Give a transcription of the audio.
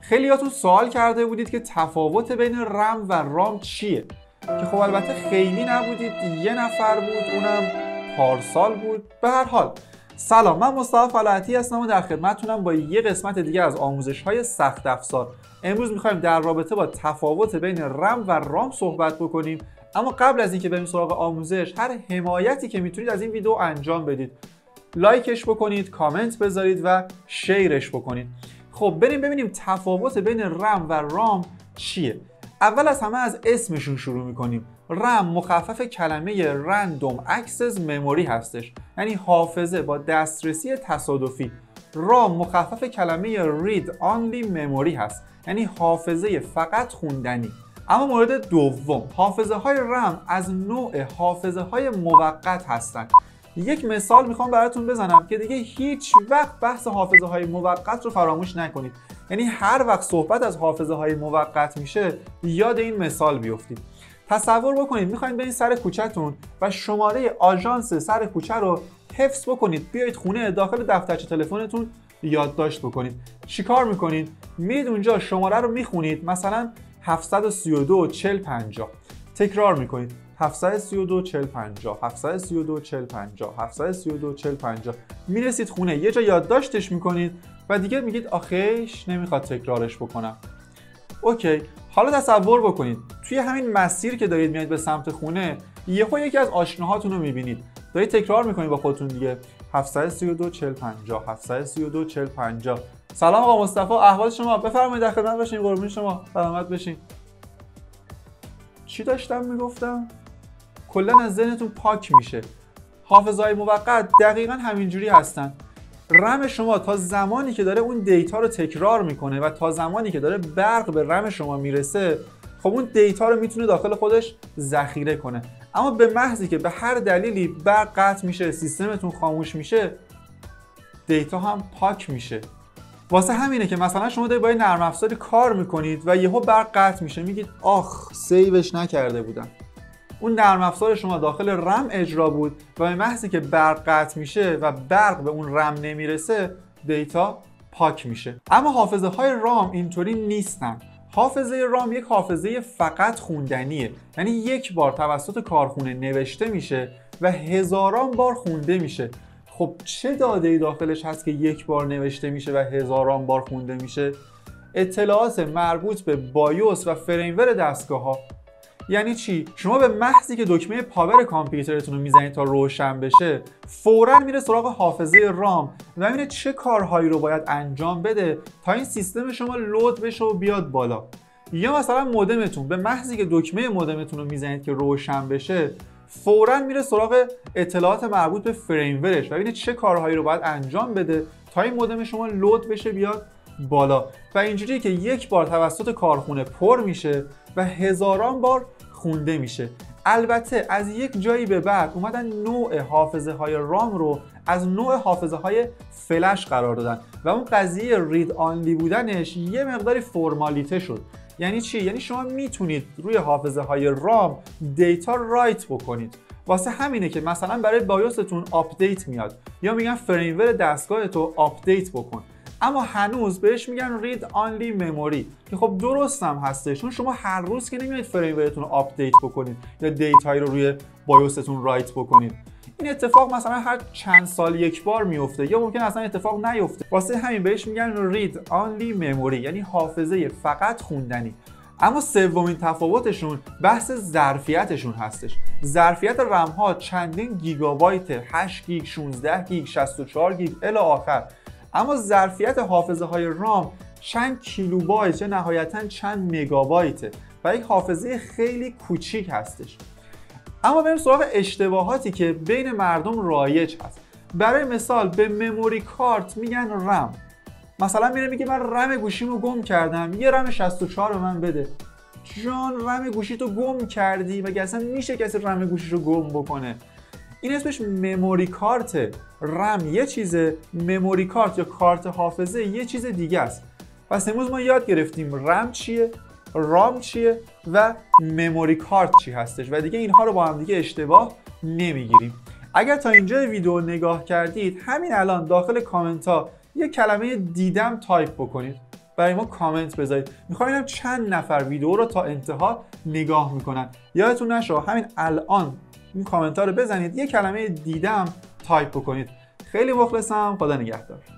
خیلیاتون سوال کرده بودید که تفاوت بین رم و رام چیه؟ که خب البته خیلی نبودید، یه نفر بود، اونم پارسال بود. به هر حال سلام، من مصطفی فلاحتی هستم و در خدمتتونم با یه قسمت دیگه از آموزش‌های سخت افزار. امروز می‌خوایم در رابطه با تفاوت بین رم و رام صحبت بکنیم. اما قبل از اینکه بریم سراغ آموزش، هر حمایتی که میتونید از این ویدیو انجام بدید. لایکش بکنید، کامنت بذارید و شیرش بکنید. خب بریم ببینیم تفاوت بین رم و رام چیه. اول از همه از اسمشون شروع میکنیم. رم مخفف کلمه Random Access Memory هستش، یعنی حافظه با دسترسی تصادفی. رام مخفف کلمه Read Only Memory هست، یعنی حافظه فقط خوندنی. اما مورد دوم، حافظه های رم از نوع حافظه های موقت هستند. یک مثال میخوام براتون بزنم که دیگه هیچ وقت بحث حافظه های موقت رو فراموش نکنید. یعنی هر وقت صحبت از حافظه های موقت میشه یاد این مثال بیفتید. تصور بکنید میخواید برید سر کوچه‌تون و شماره آژانس سر کوچه رو حفظ بکنید، بیایید خونه، داخل دفترچه تلفنتون یادداشت بکنید. چیکار میکنید؟ میرید اونجا شماره رو میخونید، مثلا 732 40 50. تکرار میکنید 732 40 50 732 40 50 732 40 50. میرسید خونه یه جا یادداشتش میکنید و دیگه میگید آخیش نمیخواد تکرارش بکنم. اوکی، حالا تصور بکنید توی همین مسیر که دارید میاد به سمت خونه، یکی از آشناهاتون رو میبینید، دارید تکرار میکنید با خودتون دیگه 732 40 50 732 40 50. سلام آقا مصطفی، احوال شما؟ بفرمایید در خدمت باشین، قربون شما، سلامت بشین. چی داشتم میگفتم؟ کلا از ذهنتون پاک میشه. حافظه‌های موقت دقیقاً همینجوری هستن. رم شما تا زمانی که داره اون دیتا رو تکرار میکنه و تا زمانی که داره برق به رم شما میرسه، خب اون دیتا رو میتونه داخل خودش ذخیره کنه. اما به محضی که به هر دلیلی برق قطع میشه، سیستمتون خاموش میشه، دیتا هم پاک میشه. واسه همینه که مثلا شما دارید با یه نرم افزاری کار میکنید و یهو برق قطع میشه، میگید آخ سیوش نکرده بودم. اون نرم افزار شما داخل رم اجرا بود و به محضی که برق قطع میشه و برق به اون رم نمیرسه، دیتا پاک میشه. اما حافظه های رام اینطوری نیستن. حافظه رام یک حافظه فقط خوندنیه، یعنی یک بار توسط کارخونه نوشته میشه و هزاران بار خونده میشه. خب چه داده‌ای داخلش هست که یک بار نوشته میشه و هزاران بار خونده میشه؟ اطلاعات مربوط به بایوس و فریمور دستگاه‌ها. یعنی چی؟ شما به محضی که دکمه پاور کامپیوترتون رو میزنید تا روشن بشه، فوراً میره سراغ حافظه رام و میبینه چه کارهایی رو باید انجام بده تا این سیستم شما لود بشه و بیاد بالا. یا مثلا مودمتون، به محضی که دکمه مودمتون رو میزنید که روشن بشه، فوراً میره سراغ اطلاعات مربوط به فریمورش و ببینه چه کارهایی رو باید انجام بده تا این مودم شما لود بشه بیاد بالا. و اینجوریه که یک بار توسط کارخونه پر میشه و هزاران بار خونده میشه. البته از یک جایی به بعد اومدن نوع حافظه های رام رو از نوع حافظه های فلش قرار دادن و اون قضیه رید آنلی بودنش یه مقداری فرمالیته شد. یعنی چی؟ یعنی شما میتونید روی حافظه های رام دیتا رایت بکنید. واسه همینه که مثلا برای بایوستون آپدیت میاد یا میگن فریمور دستگاهتو آپدیت بکن، اما هنوز بهش میگن رید آنلی مموری که خب درست هم هسته، چون شما هر روز که نمیایید فریمورتون رو آپدیت بکنید یا دیتایی رو روی بایوستون رایت بکنید. این اتفاق مثلا هر چند سال یک بار میفته یا ممکن اصلا اتفاق نیفته. واسه همین بهش میگن رید آنلی مموری، یعنی حافظه فقط خوندنی. اما سومین تفاوتشون بحث ظرفیتشون هستش. ظرفیت رم ها چندین گیگابایت، 8 گیگ، 16 گیگ، 64 گیگ الی آخر. اما ظرفیت حافظه های رام چند کیلوبایت یا نهایتاً چند مگابایته و یک حافظه خیلی کوچیک هستش. اما بریم سراغ اشتباهاتی که بین مردم رایج هست. برای مثال به مموری کارت میگن رم. مثلا میگه من رم گوشیمو گم کردم، یه رم 64 به من بده. جان رم گوشیتو گم کردی؟ مگه اصلا میشه کسی رم گوشیشو گم بکنه؟ این اسمش مموری کارت. رم یه چیزه، مموری کارت یا کارت حافظه یه چیز دیگه است. پس امروز ما یاد گرفتیم رم چیه، رام چیه و مموری کارت چی هستش و دیگه اینها رو با هم دیگه اشتباه نمیگیریم. اگر تا اینجا ویدیو نگاه کردید، همین الان داخل کامنت ها یه کلمه دیدم تایپ بکنید. برای ما کامنت بذارید. میخوام ببینم چند نفر ویدیو رو تا انتها نگاه میکنن. یادتون نشه همین الان این کامنت ها رو بزنید، یه کلمه دیدم تایپ بکنید. خیلی مخلصم. خدا نگهدار.